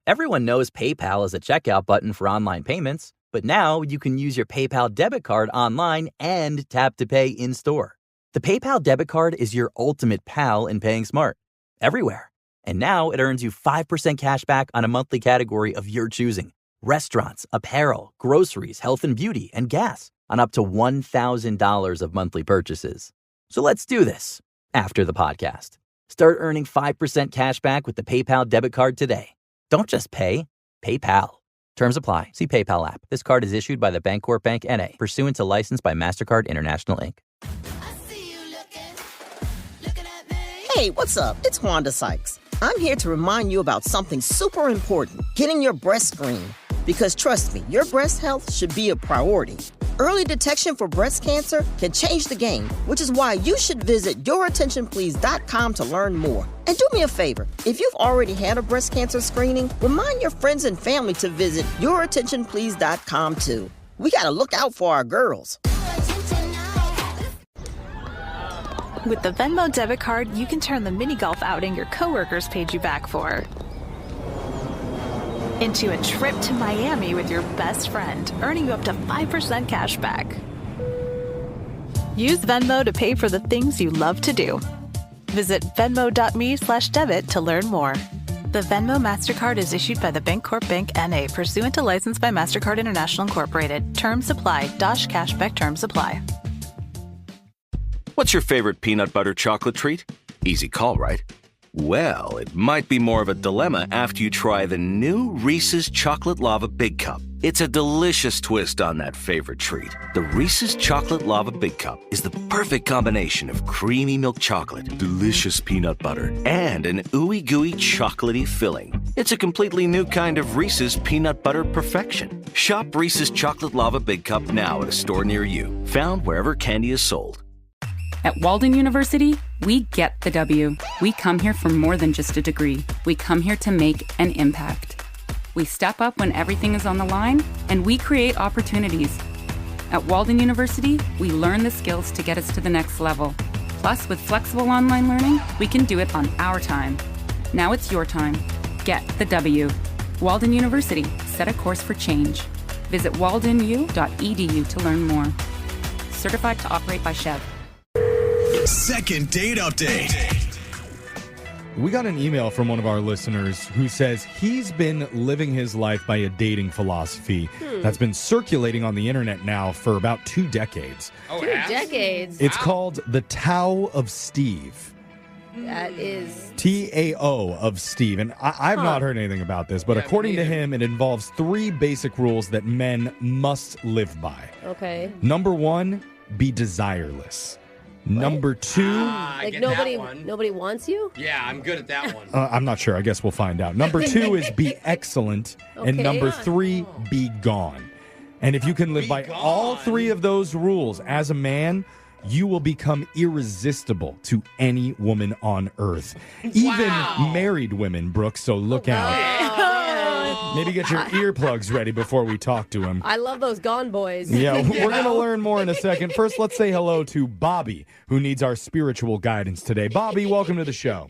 Everyone knows PayPal is a checkout button for online payments, but now you can use your PayPal debit card online and tap to pay in-store. The PayPal debit card is your ultimate pal in paying smart, everywhere. And now it earns you 5% cash back on a monthly category of your choosing. Restaurants, apparel, groceries, health and beauty, and gas on up to $1,000 of monthly purchases. So let's do this after the podcast. Start earning 5% cash back with the PayPal debit card today. Don't just pay, PayPal. Terms apply. See PayPal app. This card is issued by the Bancorp Bank N.A., pursuant to license by MasterCard International, Inc. Hey, what's up? It's Wanda Sykes. I'm here to remind you about something super important, getting your breast screened. Because trust me, your breast health should be a priority. Early detection for breast cancer can change the game, which is why you should visit yourattentionplease.com to learn more. And do me a favor, if you've already had a breast cancer screening, remind your friends and family to visit yourattentionplease.com too. We gotta look out for our girls. With the Venmo debit card, you can turn the mini golf outing your coworkers paid you back for into a trip to Miami with your best friend, earning you up to 5% cash back. Use Venmo to pay for the things you love to do. Visit venmo.me/debit to learn more. The Venmo MasterCard is issued by the Bancorp Bank N.A., pursuant to license by MasterCard International Incorporated. Terms apply. Dosh cashback terms apply. What's your favorite peanut butter chocolate treat? Easy call, right? Well, it might be more of a dilemma after you try the new Reese's Chocolate Lava Big Cup. It's a delicious twist on that favorite treat. The Reese's Chocolate Lava Big Cup is the perfect combination of creamy milk chocolate, delicious peanut butter, and an ooey gooey chocolatey filling. It's a completely new kind of Reese's peanut butter perfection. Shop Reese's Chocolate Lava Big Cup now at a store near you. Found wherever candy is sold. At Walden University, we get the W. We come here for more than just a degree. We come here to make an impact. We step up when everything is on the line, and we create opportunities. At Walden University, we learn the skills to get us to the next level. Plus, with flexible online learning, we can do it on our time. Now it's your time. Get the W. Walden University, set a course for change. Visit waldenu.edu to learn more. Certified to operate by Chev. Second date update. We got an email from one of our listeners who says he's been living his life by a dating philosophy that's been circulating on the internet now for about 2 decades. Oh, 2 decades? It's called the Tao of Steve. That is... T-A-O of Steve. And I've not heard anything about this, but according to him, it involves 3 basic rules that men must live by. Okay. Number 1, be desireless. Number 2... like nobody wants you? Yeah, I'm good at that one. I'm not sure. I guess we'll find out. Number 2 is be excellent. And number 3, be gone. And if you can live by all 3 of those rules as a man, you will become irresistible to any woman on earth. Even married women, Brooke, so look out. Maybe get your earplugs ready before we talk to him. I love those Gone Boys. Yeah, we're going to learn more in a second. First, let's say hello to Bobby, who needs our spiritual guidance today. Bobby, welcome to the show.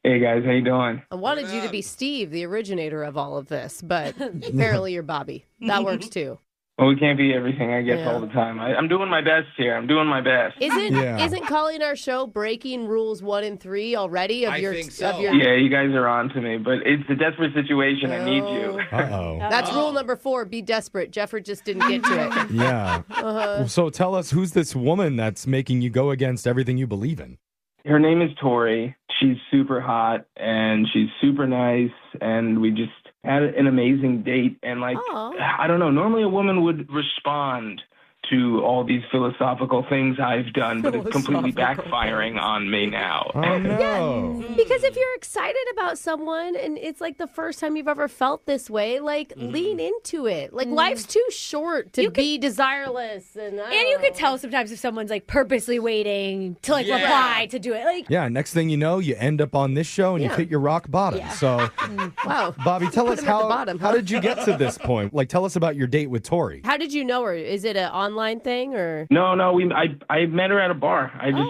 Hey, guys. How you doing? I wanted you to be Steve, the originator of all of this, but apparently you're Bobby. That works too. Well, we can't be everything, I guess, all the time. I'm doing my best here. I'm doing my best. Isn't calling our show Breaking Rules 1 and 3 already? I think so. Yeah, you guys are on to me, but it's a desperate situation. I need you. Uh-oh. That's rule number 4, be desperate. Jeffery just didn't get to it. Yeah. So tell us, who's this woman that's making you go against everything you believe in? Her name is Tori. She's super hot, and she's super nice, and we just had an amazing date. And, I don't know, normally a woman would respond to all these philosophical things I've done, but it's completely backfiring on me now. Oh, no. Yeah, because if you're excited about someone and it's like the first time you've ever felt this way, lean into it. Life's too short to be desireless. And you could tell sometimes if someone's purposely waiting to reply to do it. Yeah, next thing you know, you end up on this show and you hit your rock bottom. Yeah. So, wow. Bobby, tell us how did you get to this point? Tell us about your date with Tori. How did you know her? Is it an online thing or? No, I met her at a bar. I just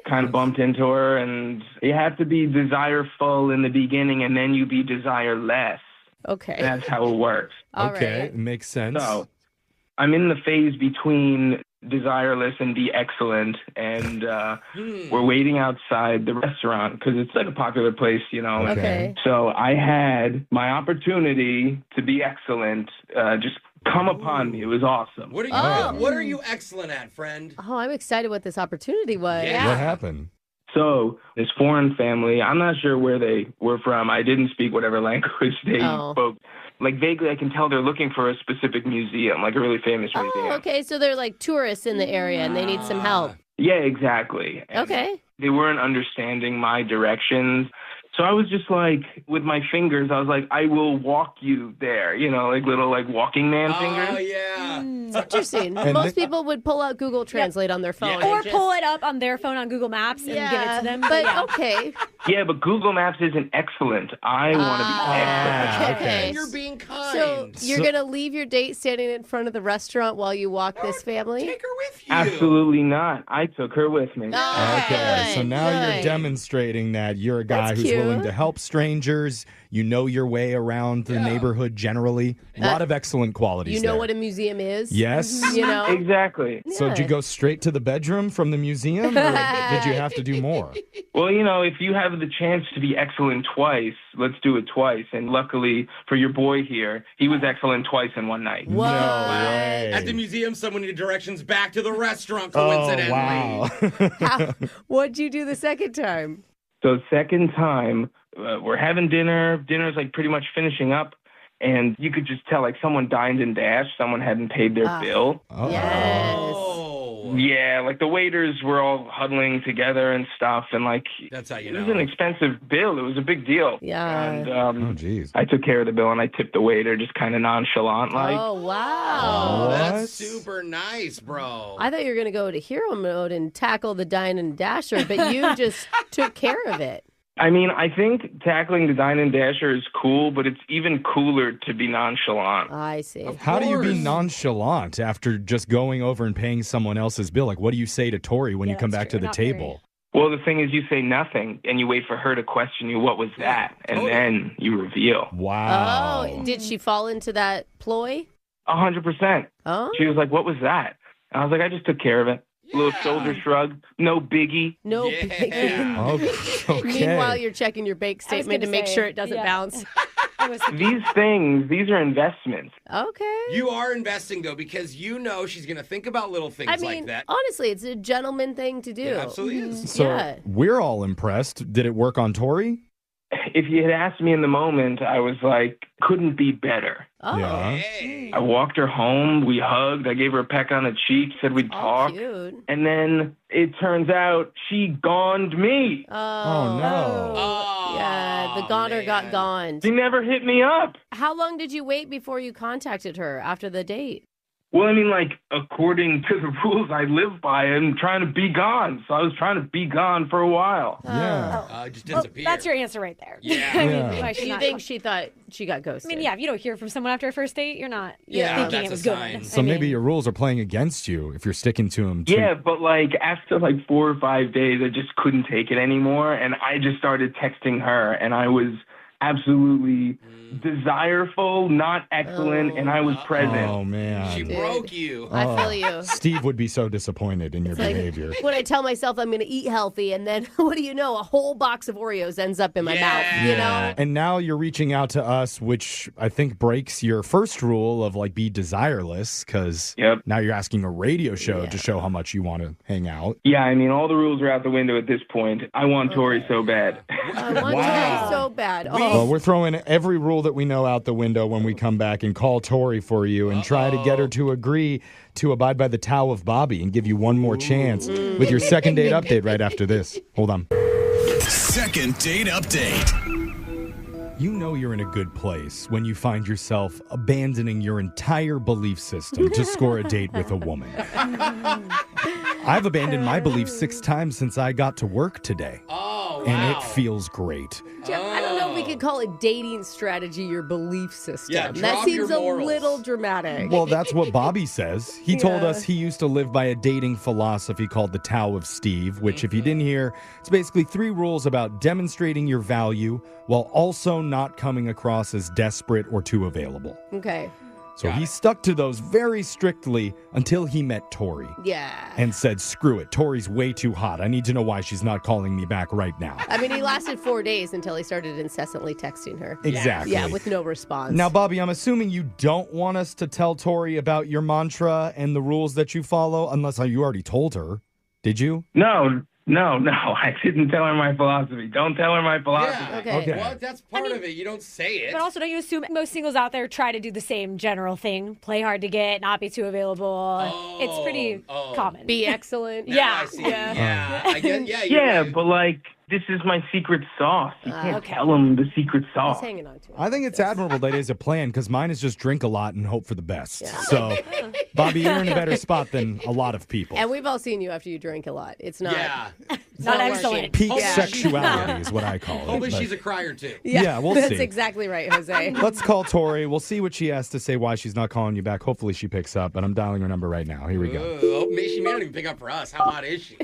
kind of bumped into her, and you have to be desireful in the beginning, and then you be desireless. Okay. That's how it works. Okay, right. makes sense. So I'm in the phase between desireless and be excellent, and we're waiting outside the restaurant because it's like a popular place, you know. Okay. So I had my opportunity to be excellent just come upon me. It was awesome. What are you excellent at, friend? Oh, I'm excited what this opportunity was. Yeah. What happened? So this foreign family, I'm not sure where they were from. I didn't speak whatever language they spoke. Like vaguely, I can tell they're looking for a specific museum, like a really famous museum. Oh, okay. So they're like tourists in the area and they need some help. Yeah, exactly. And Okay. they weren't understanding my directions. So I was just like, with my fingers, I was like, I will walk you there, you know, like little like walking man fingers. Oh, yeah. It's interesting. Most people would pull out Google Translate on their phone. Or pull it up on their phone on Google Maps and give it to them. But okay. Yeah, but Google Maps isn't excellent. I want to be excellent. Okay. You're being kind. So you're going to leave your date standing in front of the restaurant while you walk this family? Take her with you. Absolutely not. I took her with me. Okay, so now you're demonstrating that you're a guy who's willing to help strangers. You know your way around the neighborhood generally. A lot of excellent qualities. You know there. what a museum is? Yes. You know? Exactly. So did you go straight to the bedroom from the museum, or did you have to do more? Well, you know, if you have the chance to be excellent twice, let's do it twice. And luckily for your boy here, he was excellent twice in one night. Whoa. No way. At the museum, someone needed directions back to the restaurant, Oh, coincidentally. wow. What'd you do the second time? So second time, we're having dinner. Dinner's like pretty much finishing up. And you could just tell, like, someone dined and dashed. Someone hadn't paid their bill. Yes. Oh. Yeah, like the waiters were all huddling together and stuff. And, like, That's how you it know. was an expensive bill. It was a big deal. Yeah. And Oh, geez. I took care of the bill, and I tipped the waiter just kind of nonchalant like. Oh, wow. Oh, What? that's super nice, bro. I thought you were going to go to hero mode and tackle the dine and dasher, but you just took care of it. I mean, I think tackling the dine and dasher is cool, but it's even cooler to be nonchalant. I see. How do you be nonchalant after just going over and paying someone else's bill? Like, what do you say to Tori when you come back to the table? Well, the thing is, you say nothing, and you wait for her to question you, what was that? And then you reveal. Wow. Oh, did she fall into that ploy? 100%. Oh. She was like, what was that? And I was like, I just took care of it. A little shoulder shrug. No biggie. No. Okay. Meanwhile, you're checking your bank statement to make sure it doesn't bounce. These things, these are investments. Okay. You are investing, though, because you know she's going to think about little things I mean, like that. honestly, it's a gentleman thing to do. It absolutely is. So we're all impressed. Did it work on Tori? If you had asked me in the moment, I was like, couldn't be better. Oh. Yeah. Hey. I walked her home. We hugged. I gave her a peck on the cheek, said we'd talk. Cute. And then it turns out she goned me. Oh, no. Oh, yeah, the goner got goned. She never hit me up. How long did you wait before you contacted her after the date? Well, I mean, like, according to the rules I live by, I'm trying to be gone. So I was trying to be gone for a while. Yeah. Just Well, disappear. that's your answer right there. Yeah. I mean, Yeah. why Do should you not- think she thought she got I ghosted? mean, yeah, if you don't hear from someone after a first date, you're not Yeah, thinking that's it a was sign. good. So maybe your rules are playing against you if you're sticking to them. Yeah, but, like, after, like, 4 or 5 days, I just couldn't take it anymore. And I just started texting her, and I was absolutely desireful, not excellent, and I was present. Oh, man. She broke you. I feel you. Steve would be so disappointed in your Like, behavior. when I tell myself I'm going to eat healthy, and then what do you know? A whole box of Oreos ends up in my mouth. You know? And now you're reaching out to us, which I think breaks your first rule of like be desireless, because now you're asking a radio show to show how much you want to hang out. Yeah, I mean, all the rules are out the window at this point. I want Tori so bad. I want Tori so bad. Oh. Well, we're throwing every rule that we know out the window when we come back and call Tori for you and try to get her to agree to abide by the Tao of Bobby and give you one more chance with your second date update right after this. Hold on. Second date update. You know you're in a good place when you find yourself abandoning your entire belief system to score a date with a woman. I've abandoned my beliefs 6 times since I got to work today. Oh, and it feels great. Jeff, I don't know if we could call it dating strategy, your belief system. Yeah, that drop seems your a morals. little dramatic. Well, that's what Bobby says. He told us he used to live by a dating philosophy called the Tao of Steve, which, if you didn't hear, it's basically 3 rules about demonstrating your value while also not coming across as desperate or too available. Okay. So he stuck to those very strictly until he met Tori. Yeah. And said, screw it, Tori's way too hot. I need to know why she's not calling me back right now. I mean, he lasted 4 days until he started incessantly texting her. Exactly. Yeah, with no response. Now, Bobby, I'm assuming you don't want us to tell Tori about your mantra and the rules that you follow, unless you already told her. Did you? No. I didn't tell her my philosophy. Don't tell her my philosophy. Yeah. Okay. Well, that's part of it. You don't say it. But also, don't you assume most singles out there try to do the same general thing? Play hard to get, not be too available. It's pretty common. Be excellent. Now I see. Yeah. I get, Yeah, but this is my secret sauce. You can't okay. tell them the secret sauce. He's hanging on to it. I think it's admirable that is a plan, because mine is just drink a lot and hope for the best. So, Bobby, you're in a better spot than a lot of people. And we've all seen you after you drink a lot. It's not. Yeah. It's Not working. excellent. Peak Yeah. sexuality is what I call it. Hopefully But- she's a crier, too. Yeah, we'll That's see. exactly right, Jose. Let's call Tori. We'll see what she has to say, why she's not calling you back. Hopefully she picks up, but I'm dialing her number right now. Here we go. She may not even pick up for us. How hot is she?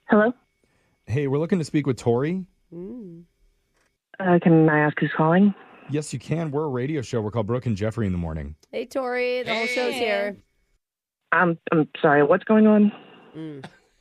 Hello? Hey, we're looking to speak with Tori. Can I ask who's calling? Yes, you can. We're a radio show. We're called Brooke and Jeffery in the morning. Hey, Tori. The whole show's here. I'm sorry, what's going on?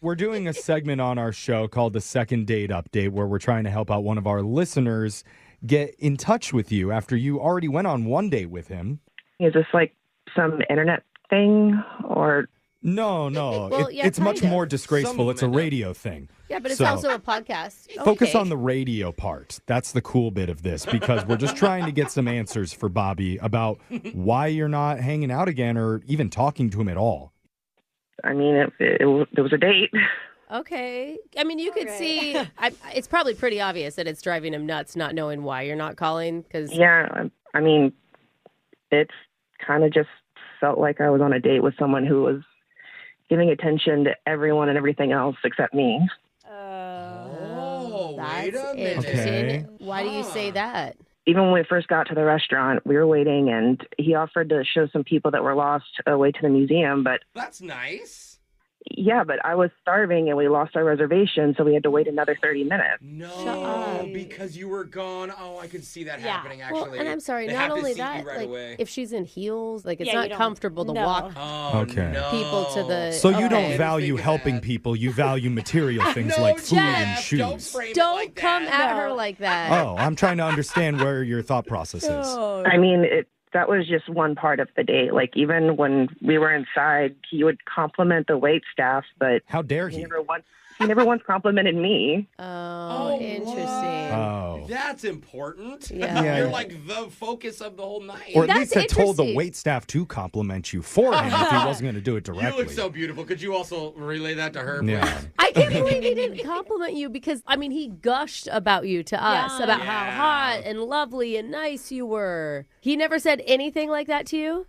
We're doing a segment on our show called the Second Date Update, where we're trying to help out one of our listeners get in touch with you after you already went on one date with him. Is this like some internet thing or... No. Well, It's much kind of. more disgraceful. It's a radio thing. Yeah, but it's So, also a podcast. Focus on the radio part. That's the cool bit of this, because we're just trying to get some answers for Bobby about why you're not hanging out again or even talking to him at all. I mean, it was a date. Okay. I mean, you could see, it's probably pretty obvious that it's driving him nuts not knowing why you're not calling. Cause... Yeah, I mean, it's kind of just felt like I was on a date with someone who was giving attention to everyone and everything else except me. Wait a minute. Interesting. Okay. Why do you say that? Even when we first got to the restaurant, we were waiting, and he offered to show some people that were lost a way to the museum, but... That's nice. Yeah, but I was starving, and we lost our reservation, so we had to wait another 30 minutes. No, because you were gone. Oh, I could see that happening, actually. Well, and I'm sorry, They not have to only seat you that, right like, away. if she's in heels, like, it's Yeah, you not don't- comfortable to no. walk Oh, Okay. no. people to the... So you okay. don't value Think of helping that. people. You value material things No, like food and Jeff, shoes. Don't frame it Don't like come that. at her like that. Oh, I'm trying to understand where your thought process is. I mean, that was just one part of the date. Like, even when we were inside, he would compliment the wait staff, but How dare he? he never once complimented me. Oh, interesting. Oh. That's important. Yeah. You're like the focus of the whole night. Or at That's least had told the interesting. wait staff to compliment you for him if he wasn't going to do it You directly. look so beautiful. Could you also relay that to her? Yeah. please? I can't believe he didn't compliment you because, I mean, he gushed about you to us, about how hot and lovely and nice you were. He never said anything like that to you?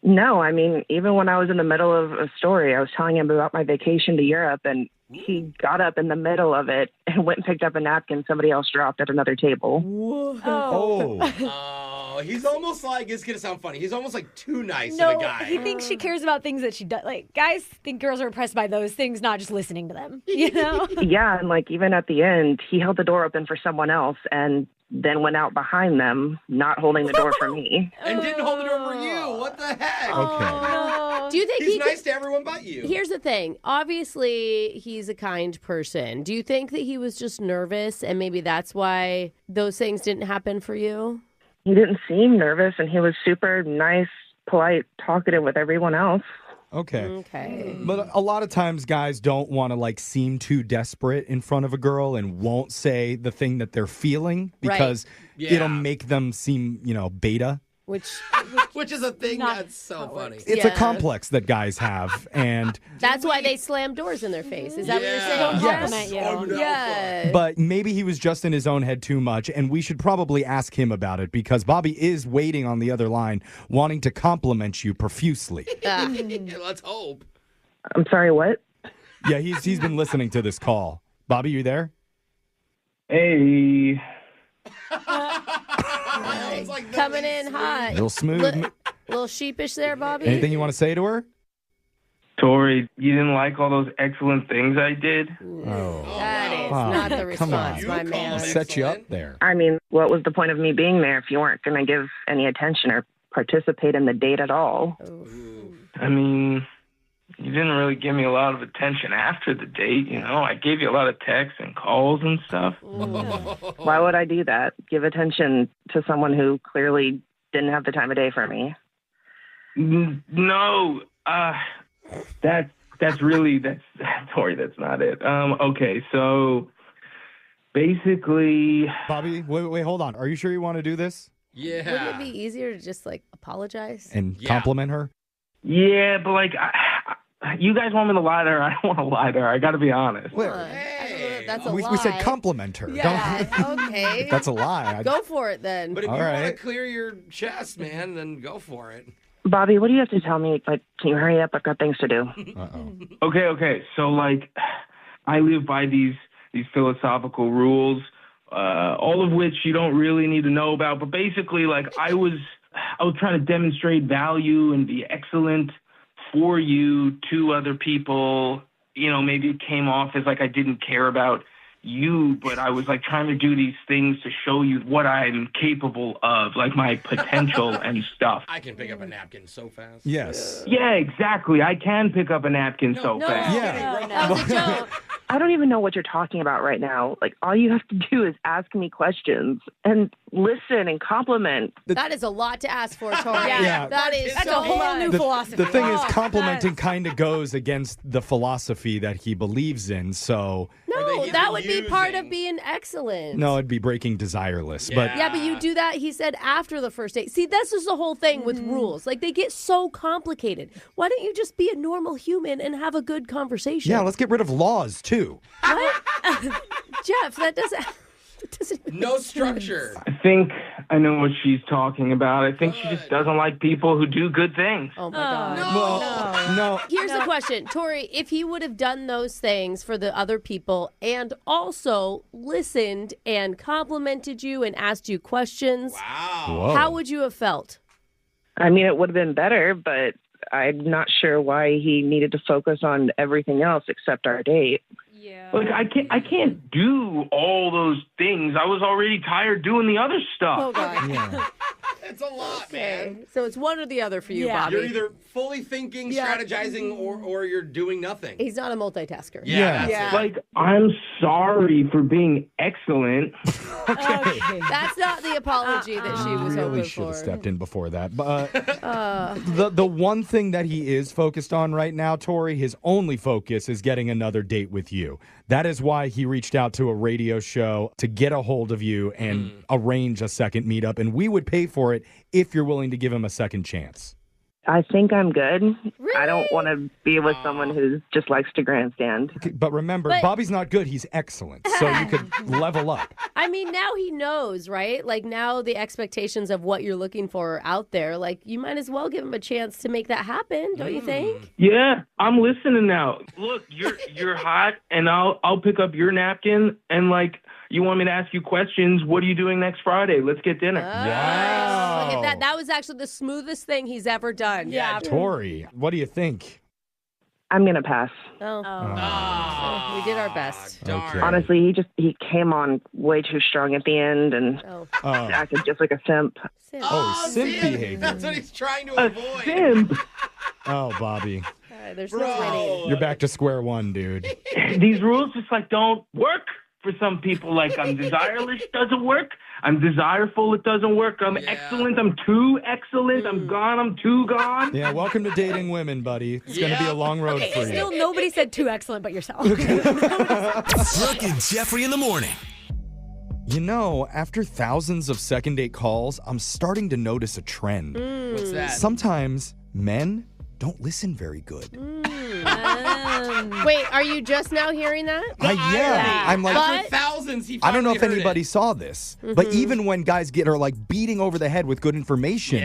No, I mean, even when I was in the middle of a story, I was telling him about my vacation to Europe, and he got up in the middle of it and went and picked up a napkin somebody else dropped at another table. Oh, he's almost like, it's going to sound funny. He's almost like too nice of No, a guy. he thinks she cares about things that she does. Like, guys think girls are impressed by those things, not just listening to them. You know? Yeah, and like even at the end, he held the door open for someone else and then went out behind them, not holding the door for me. And didn't hold the door for you. What the heck? Okay. Do you think He's nice to everyone but you. Here's the thing. Obviously, he's a kind person. Do you think that he was just nervous and maybe that's why those things didn't happen for you? He didn't seem nervous, and he was super nice, polite, talkative with everyone else. Okay. But a lot of times guys don't want to like seem too desperate in front of a girl and won't say the thing that they're feeling because it'll make them seem, beta. Which is a thing that's so funny. It's a complex that guys have, and That's why they slam doors in their face. Is that what you're saying? Don't Yes. compliment you. Yeah. but maybe he was just in his own head too much, and we should probably ask him about it because Bobby is waiting on the other line, wanting to compliment you profusely. Let's hope. I'm sorry, what? Yeah, he's been listening to this call. Bobby, you there? Hey. Coming in hot. Real smooth. Little sheepish there, Bobby. Anything you want to say to her? Tori, you didn't like all those excellent things I did? That is not the response, my man. I'll set you up there. I mean, what was the point of me being there if you weren't going to give any attention or participate in the date at all? I mean, you didn't really give me a lot of attention after the date, you know? I gave you a lot of texts and calls and stuff. Why would I do that? Give attention to someone who clearly didn't have the time of day for me? No, Tori, that's not it. Okay, so basically... Bobby, wait, hold on. Are you sure you want to do this? Yeah. Wouldn't it be easier to just apologize? And compliment her? Yeah, but you guys want me to lie to her. I don't want to lie to her. I got to be honest. That's a lie. We said compliment her. Yeah, okay. If that's a lie. Go for it then. But if you want to clear your chest, man, then go for it. Bobby, what do you have to tell me? Can you hurry up? I've got things to do. Okay. So, I live by these philosophical rules, all of which you don't really need to know about. But basically, I was trying to demonstrate value and be excellent for you to other people. You know, maybe it came off as I didn't care about you, but I was trying to do these things to show you what I'm capable of, my potential and stuff. I can pick up a napkin so fast. Yes. Yeah, exactly. I can pick up a napkin so fast. Yeah. That was a joke. I don't even know what you're talking about right now. All you have to do is ask me questions and listen and compliment. That is a lot to ask for, Tori. Yeah. That's a whole new philosophy. The thing is, complimenting kind of goes against the philosophy that he believes in, so... No, that would be part of being excellent. No, it'd be breaking desireless. Yeah, but you do that, he said, after the first date. See, this is the whole thing with rules. They get so complicated. Why don't you just be a normal human and have a good conversation? Yeah, let's get rid of laws, too. What? Jeff, that doesn't... No structure. I think I know what she's talking about. I think she just doesn't like people who do good things. Oh, my God. No. Here's the question. Tori, if he would have done those things for the other people and also listened and complimented you and asked you questions, how would you have felt? I mean, it would have been better, but I'm not sure why he needed to focus on everything else except our date. Yeah. I can't do all those things. I was already tired doing the other stuff. Oh, God. Yeah. It's a lot, man. So it's one or the other for you, Bobby. You're either fully thinking, strategizing, or you're doing nothing. He's not a multitasker. Yeah. I'm sorry for being excellent. Okay. That's not the apology that she was Really hoping should for. have stepped in before that. But the one thing that he is focused on right now, Tori, his only focus is getting another date with you. That is why he reached out to a radio show to get a hold of you and arrange a second meetup. And we would pay for it if you're willing to give him a second chance. I think I'm good. Really? I don't want to be with someone who just likes to grandstand. Okay, but remember, Bobby's not good. He's excellent. So you could level up. I mean, now he knows, right? Now the expectations of what you're looking for are out there. You might as well give him a chance to make that happen, don't you think? Yeah, I'm listening now. Look, you're hot, and I'll pick up your napkin, and you want me to ask you questions. What are you doing next Friday? Let's get dinner. Wow. Look at that. That was actually the smoothest thing he's ever done. Yeah. Tori, what do you think? I'm going to pass. We did our best. Okay. Honestly, he came on way too strong at the end and acted just like a simp. Simp behavior. That's what he's trying to avoid. Simp. Oh, Bobby. There's no winning. You're back to square one, dude. These rules just don't work for some people. I'm desireless, doesn't work. I'm desireful, it doesn't work. I'm excellent, I'm too excellent. I'm gone, I'm too gone. Yeah, welcome to dating women, buddy. It's going to be a long road for you. Still, nobody said too excellent but yourself. Brooke and Jeffrey in the morning. You know, after thousands of second date calls, I'm starting to notice a trend. What's that? Sometimes men don't listen very good. Wait, are you just now hearing that? Yeah. I'm After thousands, he I don't know if finally heard anybody saw this, but even when guys are beating over the head with good information,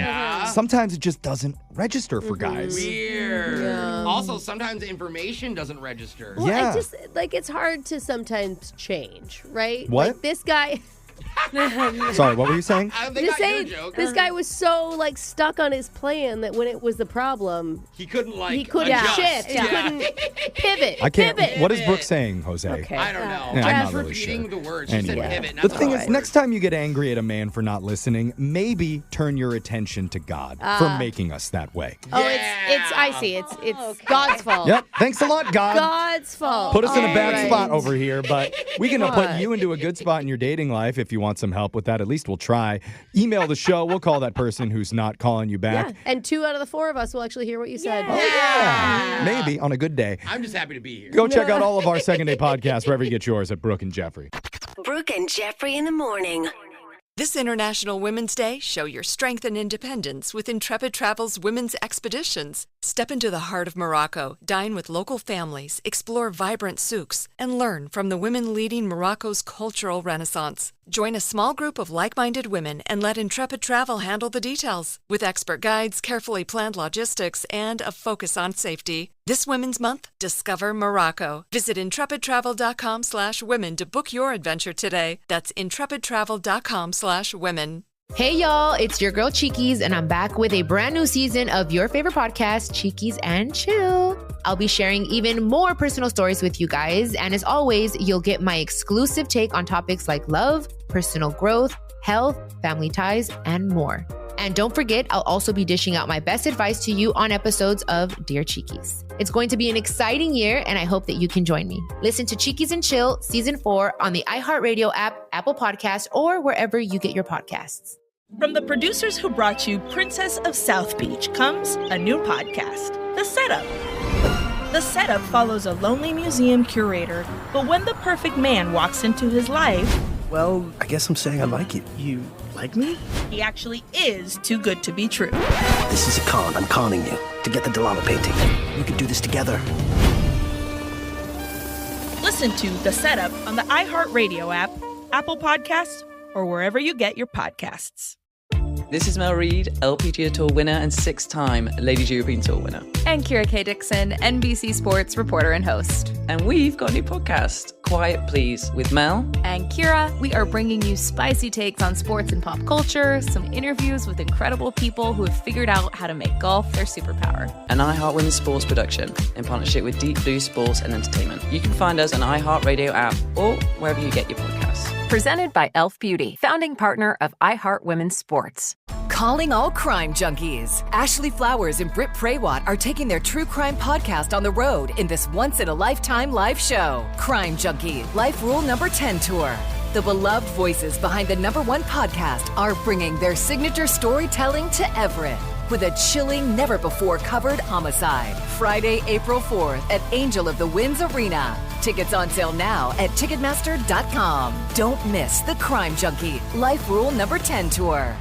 sometimes it just doesn't register for guys. Weird. Yeah. Also, sometimes information doesn't register. Well, I just, like, it's hard to sometimes change, right? What? Like, this guy... Sorry, what were you saying? Just saying, this guy was so, like, stuck on his plan that when it was the problem... He couldn't, like, He couldn't shift. He couldn't pivot. I can't. Pivot. What is Brooke saying, Jose? Okay. I don't know. Yeah, I'm I'm not really repeating sure. the words. She said pivot. The thing is, next time you get angry at a man for not listening, maybe turn your attention to God for making us that way. Oh, it's I see. It's God's fault. Yep. Thanks a lot, God. God's fault. Put us in a bad Right. spot over here, but we can put God. you into a good spot in your dating life if you want some help with that. At least we'll try. Email the show. We'll call that person who's not calling you back. Yeah, and 2 out of the 4 of us will actually hear what you said. Oh, yeah. Maybe on a good day. I'm just happy to be here. Go check out all of our Second Day podcasts wherever you get yours at Brooke and Jeffrey. Brooke and Jeffrey in the morning. This International Women's Day, show your strength and independence with Intrepid Travel's Women's Expeditions. Step into the heart of Morocco, dine with local families, explore vibrant souks, and learn from the women leading Morocco's cultural renaissance. Join a small group of like-minded women and let Intrepid Travel handle the details. With expert guides, carefully planned logistics, and a focus on safety. This Women's Month, discover Morocco. Visit intrepidtravel.com/women to book your adventure today. That's intrepidtravel.com/women. Hey y'all, it's your girl Cheekies, and I'm back with a brand new season of your favorite podcast, Cheekies and Chill. I'll be sharing even more personal stories with you guys, and as always, you'll get my exclusive take on topics like love, personal growth, health, family ties, and more. And don't forget, I'll also be dishing out my best advice to you on episodes of Dear Cheekies. It's going to be an exciting year, and I hope that you can join me. Listen to Cheekies and Chill Season 4 on the iHeartRadio app, Apple Podcasts, or wherever you get your podcasts. From the producers who brought you Princess of South Beach comes a new podcast, The Setup. The Setup follows a lonely museum curator, but when the perfect man walks into his life... Well, I guess I'm saying I like it. You like me? He actually is too good to be true. This is a con. I'm conning you to get the Delama painting. We could do this together. Listen to The Setup on the iHeartRadio app, Apple Podcasts, or wherever you get your podcasts. This is Mel Reid, LPGA Tour winner and 6-time Ladies European Tour winner. And Kira K. Dixon, NBC Sports reporter and host. And we've got a new podcast, Quiet Please, with Mel. And Kira, we are bringing you spicy takes on sports and pop culture, some interviews with incredible people who have figured out how to make golf their superpower. An iHeart Women's Sports production in partnership with Deep Blue Sports and Entertainment. You can find us on iHeartRadio app or wherever you get your podcasts. Presented by Elf Beauty, founding partner of iHeart Women's Sports. Calling all crime junkies. Ashley Flowers and Britt Praywat are taking their true crime podcast on the road in this once-in-a-lifetime live show. Crime Junkie, Life Rule Number 10 Tour. The beloved voices behind the #1 podcast are bringing their signature storytelling to Everett with a chilling, never-before-covered homicide. Friday, April 4th at Angel of the Winds Arena. Tickets on sale now at Ticketmaster.com. Don't miss the Crime Junkie, Life Rule Number 10 Tour.